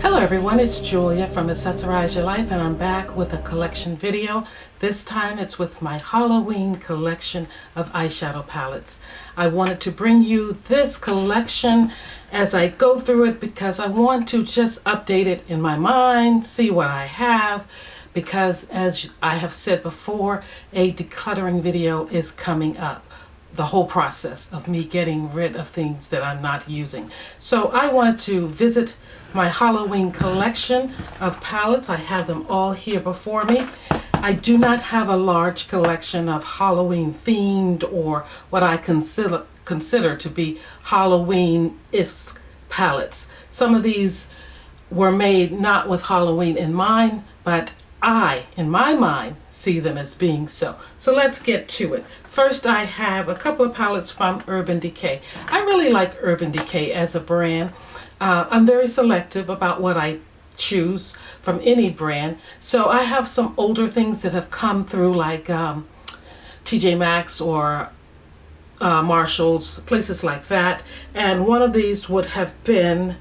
Hello everyone, it's Julia from Accessorize Your Life, and I'm back with a collection video. This time it's with my Halloween collection of eyeshadow palettes. I wanted to bring you this collection as I go through it because I want to just update it in my mind, see what I have, because as I have said before, a decluttering video is coming up. The whole process of me getting rid of things that I'm not using. So I wanted to visit my Halloween collection of palettes. I have them all here before me. I do not have a large collection of Halloween themed or what I consider to be Halloween-esque palettes. Some of these were made not with Halloween in mind, but I, in my mind, see them as being so. So let's get to it. First, I have a couple of palettes from Urban Decay. I really like Urban Decay as a brand. I'm very selective about what I choose from any brand. So I have some older things that have come through, like TJ Maxx or Marshall's, places like that. And one of these would have been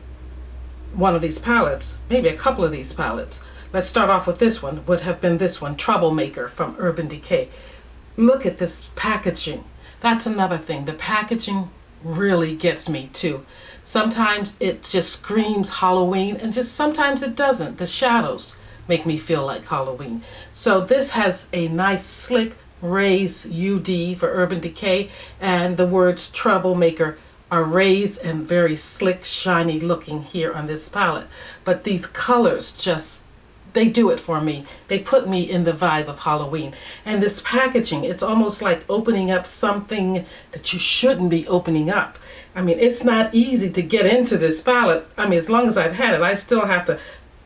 one of these palettes, maybe a couple of these palettes. Let's start off with this one, would have been this one, Troublemaker from Urban Decay. Look at this packaging. That's another thing. The packaging really gets me too. Sometimes it just screams Halloween and just sometimes it doesn't. The shadows make me feel like Halloween. So this has a nice slick raised UD for Urban Decay, and the words Troublemaker are raised and very slick, shiny looking here on this palette. But these colors just, they do it for me. They put me in the vibe of Halloween. And this packaging, it's almost like opening up something that you shouldn't be opening up. I mean, it's not easy to get into this palette. I mean, as long as I've had it, I still have to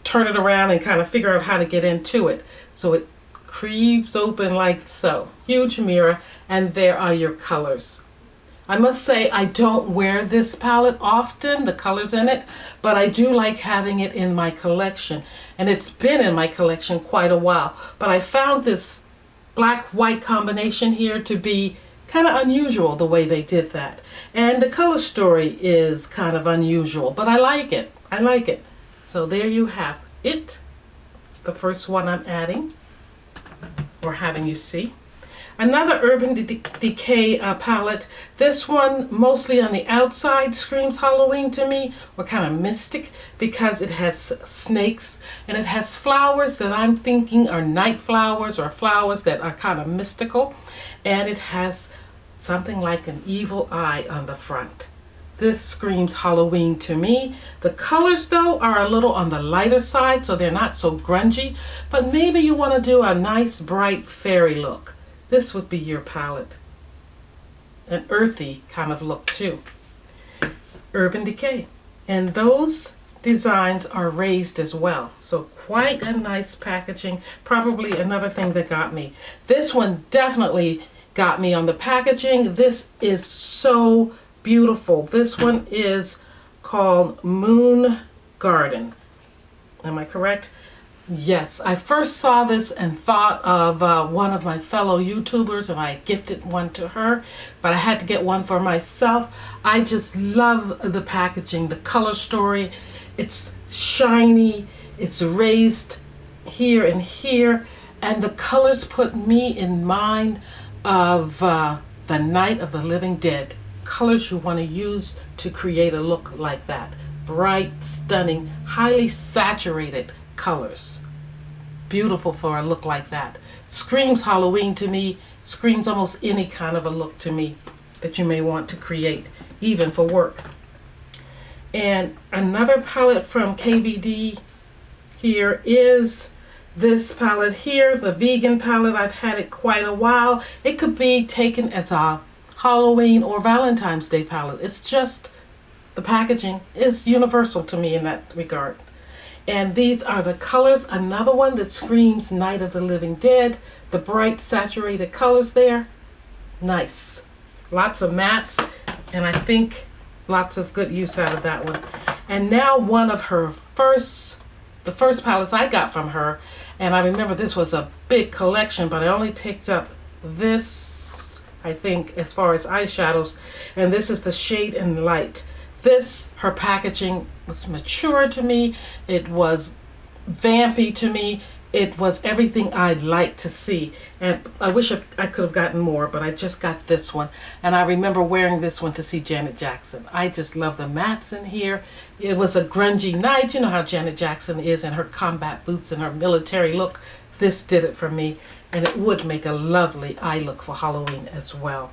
turn it around and kind of figure out how to get into it. So it creeps open like so. Huge mirror, and there are your colors. I must say I don't wear this palette often, the colors in it, but I do like having it in my collection. And it's been in my collection quite a while. But I found this black-white combination here to be kind of unusual, the way they did that. And the color story is kind of unusual, but I like it. I like it. So there you have it. The first one I'm adding, or having you see. Another Urban Decay palette. This one, mostly on the outside, screams Halloween to me, or kind of mystic, because it has snakes and it has flowers that I'm thinking are night flowers or flowers that are kind of mystical. And it has something like an evil eye on the front. This screams Halloween to me. The colors, though, are a little on the lighter side, so they're not so grungy. But maybe you want to do a nice, bright fairy look. This would be your palette. An earthy kind of look too. Urban Decay. And those designs are raised as well. So quite a nice packaging. Probably another thing that got me. This one definitely got me on the packaging. This is so beautiful. This one is called Moon Garden. Am I correct? Yes, I first saw this and thought of one of my fellow YouTubers, and I gifted one to her, but I had to get one for myself. I just love the packaging, the color story. It's shiny, it's raised here and here, and the colors put me in mind of the Night of the Living Dead. Colors you want to use to create a look like that. Bright, stunning, highly saturated colors. Beautiful for a look like that. Screams Halloween to me, screams almost any kind of a look to me that you may want to create, even for work. And another palette from KVD here is this palette here, the vegan palette. I've had it quite a while. It could be taken as a Halloween or Valentine's Day palette. It's just, the packaging is universal to me in that regard. And these are the colors. Another one that screams Night of the Living Dead. The bright saturated colors there. Nice. Lots of mattes, and I think lots of good use out of that one. And now one of her the first palettes I got from her, and I remember this was a big collection, but I only picked up this, I think, as far as eyeshadows, and this is the Shade and Light. This, her packaging was mature to me. It was vampy to me. It was everything I'd like to see. And I wish I could have gotten more, but I just got this one. And I remember wearing this one to see Janet Jackson. I just love the mattes in here. It was a grungy night. You know how Janet Jackson is in her combat boots and her military look. This did it for me. And it would make a lovely eye look for Halloween as well.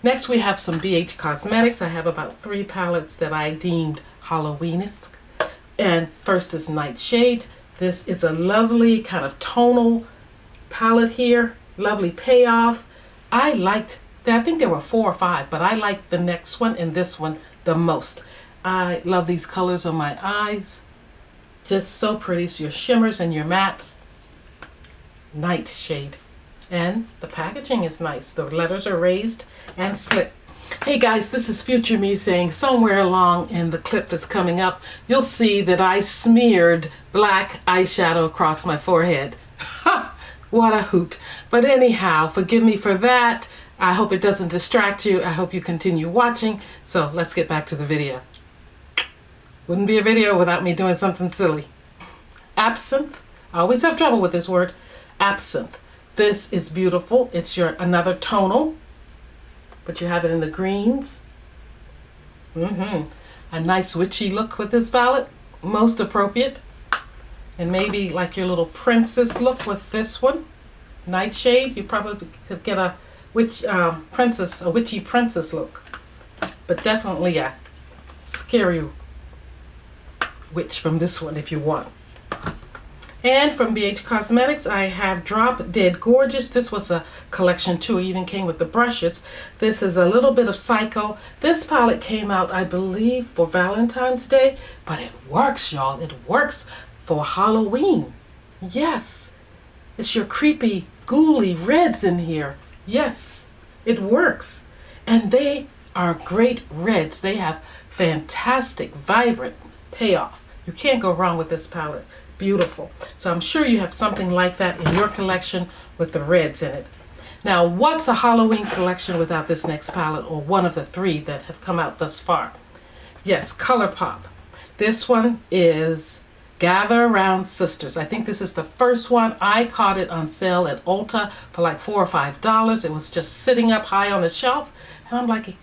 Next we have some BH Cosmetics. I have about 3 palettes that I deemed Halloweenisk. And first is Nightshade. This is a lovely kind of tonal palette here. Lovely payoff. I liked, I think there were 4 or 5, but I liked the next one and this one the most. I love these colors on my eyes. Just so pretty. So your shimmers and your mattes. Nightshade. And the packaging is nice. The letters are raised and slit. Hey guys, this is future me saying somewhere along in the clip that's coming up, you'll see that I smeared black eyeshadow across my forehead. Ha! What a hoot. But anyhow, forgive me for that. I hope it doesn't distract you. I hope you continue watching. So let's get back to the video. Wouldn't be a video without me doing something silly. Absinthe. I always have trouble with this word. Absinthe. This is beautiful. It's your another tonal, but you have it in the greens. A nice witchy look with this palette. Most appropriate. And maybe like your little princess look with this one. Nightshade. You probably could get a witchy princess look. But definitely a scary witch from this one if you want. And from BH Cosmetics, I have Drop Dead Gorgeous. This was a collection too. It even came with the brushes. This is a little bit of Psycho. This palette came out, I believe, for Valentine's Day. But it works, y'all. It works for Halloween. Yes. It's your creepy, ghouly reds in here. Yes. It works. And they are great reds. They have fantastic, vibrant payoff. You can't go wrong with this palette. Beautiful. So I'm sure you have something like that in your collection with the reds in it. Now, what's a Halloween collection without this next palette, or one of the 3 that have come out thus far? Yes, ColourPop. This one is Gather Around Sisters. I think this is the first one. I caught it on sale at Ulta for like $4 or $5. It was just sitting up high on the shelf, and I'm like,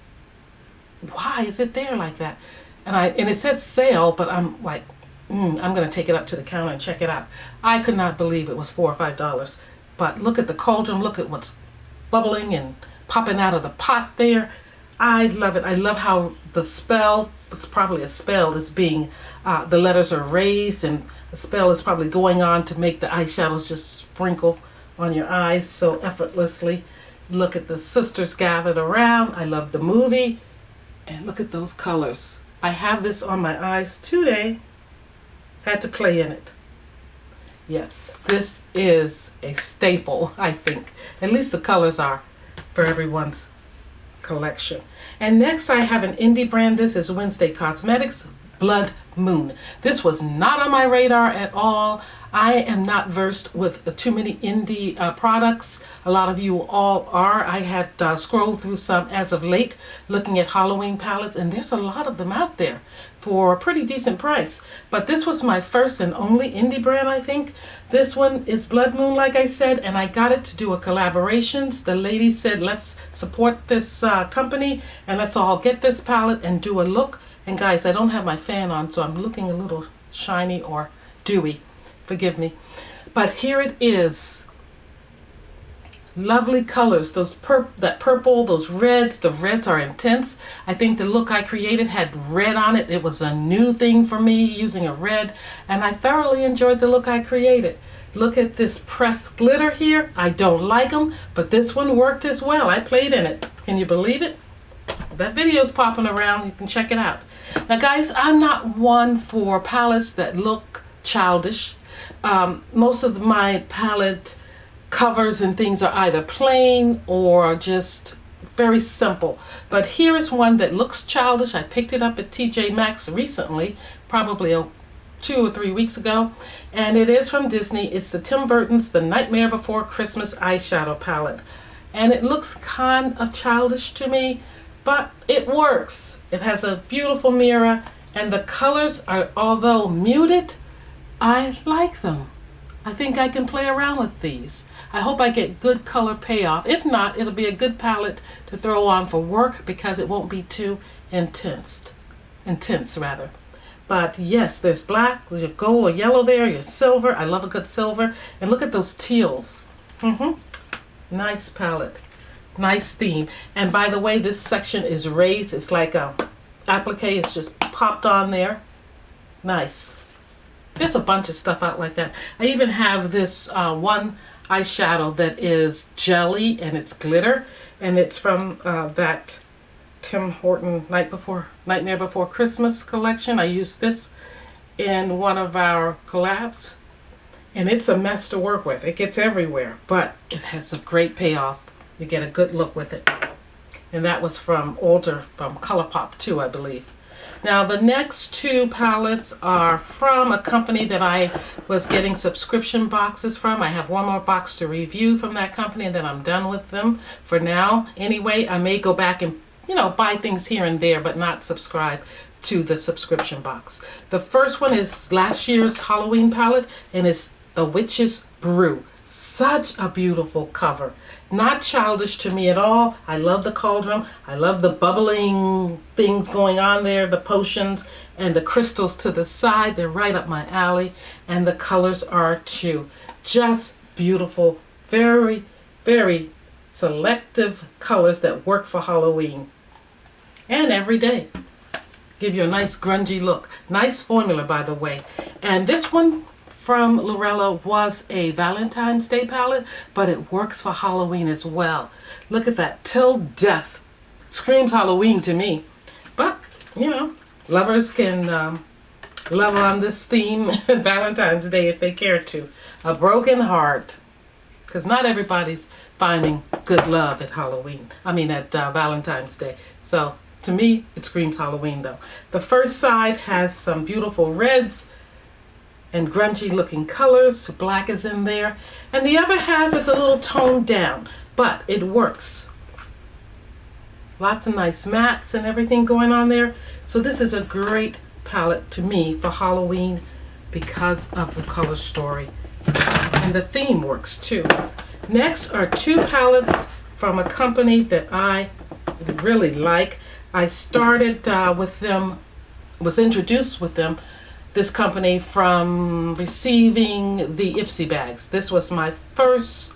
why is it there like that? And it said sale, but I'm like, I'm going to take it up to the counter and check it out. I could not believe it was $4 or $5. But look at the cauldron. Look at what's bubbling and popping out of the pot there. I love it. I love how the spell, it's probably a spell, is being, the letters are raised, and the spell is probably going on to make the eyeshadows just sprinkle on your eyes so effortlessly. Look at the sisters gathered around. I love the movie. And look at those colors. I have this on my eyes today. Had to play in it. Yes, this is a staple, I think. At least the colors are for everyone's collection. And next I have an indie brand. This is Wednesday Cosmetics Blood Moon. This was not on my radar at all. I am not versed with too many indie products. A lot of you all are. I had scrolled through some as of late looking at Halloween palettes, and there's a lot of them out there for a pretty decent price. But this was my first and only indie brand, I think. This one is Blood Moon, like I said, and I got it to do a collaboration. The lady said, let's support this company and let's all get this palette and do a look. And guys, I don't have my fan on, so I'm looking a little shiny or dewy. Forgive me. But here it is. Lovely colors. That purple, those reds. The reds are intense. I think the look I created had red on it. It was a new thing for me, using a red. And I thoroughly enjoyed the look I created. Look at this pressed glitter here. I don't like them, but this one worked as well. I played in it. Can you believe it? That video's popping around. You can check it out. Now guys, I'm not one for palettes that look childish. Most of my palette covers and things are either plain or just very simple. But here is one that looks childish. I picked it up at TJ Maxx recently, probably 2 or 3 weeks ago. And it is from Disney. It's the Tim Burton's The Nightmare Before Christmas eyeshadow palette. And it looks kind of childish to me. but it works. It has a beautiful mirror, and the colors are, although muted, I like them. I think I can play around with these. I hope I get good color payoff. If not, it'll be a good palette to throw on for work because it won't be too intense rather. But yes, there's black, there's your gold or yellow there, your silver. I love a good silver. And look at those teals. Nice palette. Nice theme. And by the way, this section is raised. It's like a applique. It's just popped on there. Nice. There's a bunch of stuff out like that. I even have this one eyeshadow that is jelly and it's glitter. And it's from that Tim Horton Nightmare Before Christmas collection. I used this in one of our collabs. And it's a mess to work with. It gets everywhere. But it has a great payoff. You get a good look with it. And that was from ColourPop too, I believe. Now the next two palettes are from a company that I was getting subscription boxes from. I have one more box to review from that company and then I'm done with them for now. Anyway, I may go back and, buy things here and there, but not subscribe to the subscription box. The first one is last year's Halloween palette, and it's The Witch's Brew. Such a beautiful cover. Not childish to me at all. I love the cauldron. I love the bubbling things going on there, the potions and the crystals to the side. They're right up my alley. And the colors are too. Just beautiful. Very, very selective colors that work for Halloween. And every day. Give you a nice grungy look. Nice formula, by the way. And this one from Lorella was a Valentine's Day palette, but it works for Halloween as well. Look at that, Till Death. Screams Halloween to me. But, lovers can love on this theme Valentine's Day if they care to. A broken heart. Because not everybody's finding good love at Halloween. At Valentine's Day. So, to me, it screams Halloween though. The first side has some beautiful reds and grungy looking colors. Black is in there. And the other half is a little toned down, but it works. Lots of nice mattes and everything going on there. So this is a great palette to me for Halloween because of the color story. And the theme works too. Next are two palettes from a company that I really like. I started with them, was introduced with them, this company, from receiving the Ipsy bags. This was my first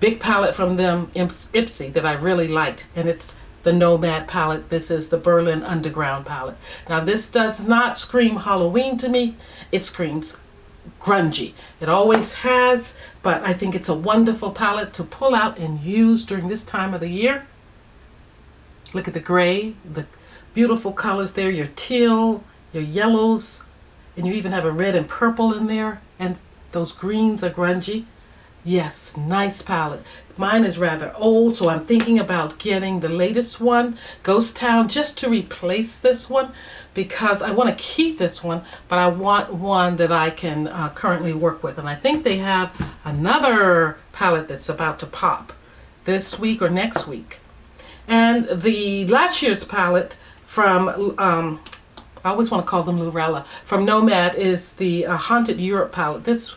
big palette from them, Ipsy, that I really liked, and it's the Nomad palette. This is the Berlin Underground palette. Now this does not scream Halloween to me, it screams grungy. It always has, but I think it's a wonderful palette to pull out and use during this time of the year. Look at the gray, the beautiful colors there, your teal, your yellows, and you even have a red and purple in there, and those greens are grungy. Yes, nice palette. Mine is rather old, so I'm thinking about getting the latest one, Ghost Town, just to replace this one, because I want to keep this one, but I want one that I can currently work with. And I think they have another palette that's about to pop this week or next week. And the last year's palette from, I always want to call them Lorella, from Nomad is the Haunted Europe palette. This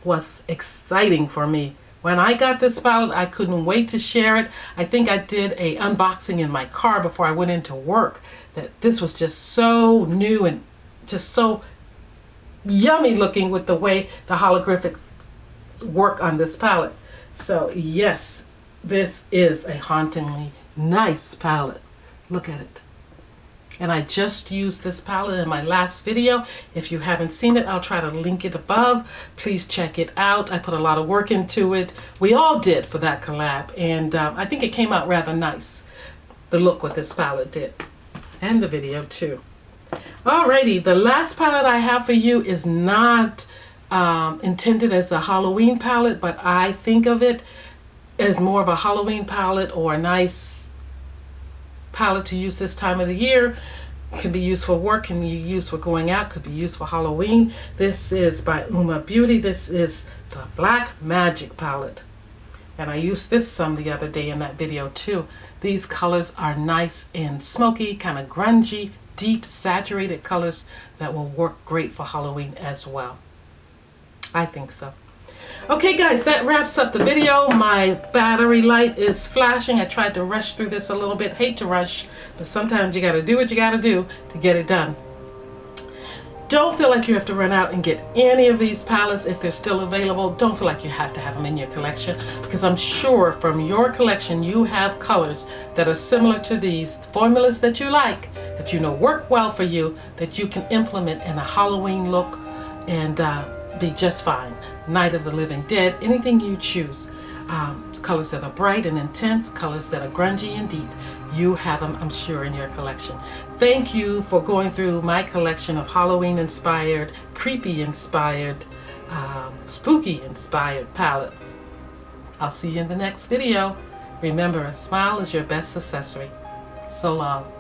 was exciting for me. When I got this palette, I couldn't wait to share it. I think I did a unboxing in my car before I went into work. That this was just so new and just so yummy looking with the way the holographic work on this palette. So yes, this is a hauntingly nice palette. Look at it. And I just used this palette in my last video. If you haven't seen it, I'll try to link it above. Please check it out. I put a lot of work into it. We all did for that collab. And I think it came out rather nice. The look what this palette did. And the video too. Alrighty, the last palette I have for you is not intended as a Halloween palette, but I think of it as more of a Halloween palette or a nice palette to use this time of the year. Could be used for work, can be used for going out, could be used for Halloween. This is by Nomad Beauty. This is the Black Magic palette. And I used this some the other day in that video too. These colors are nice and smoky, kind of grungy, deep saturated colors that will work great for Halloween as well. I think so. Okay guys, that wraps up the video. My battery light is flashing. I tried to rush through this a little bit. Hate to rush, but sometimes you gotta do what you gotta do to get it done. Don't feel like you have to run out and get any of these palettes if they're still available. Don't feel like you have to have them in your collection, because I'm sure from your collection you have colors that are similar to these, formulas that you like, that you know work well for you, that you can implement in a Halloween look and be just fine. Night of the Living Dead, anything you choose. Colors that are bright and intense, colors that are grungy and deep. You have them, I'm sure, in your collection. Thank you for going through my collection of Halloween inspired, creepy inspired, spooky inspired palettes. I'll see you in the next video. Remember, a smile is your best accessory. So long.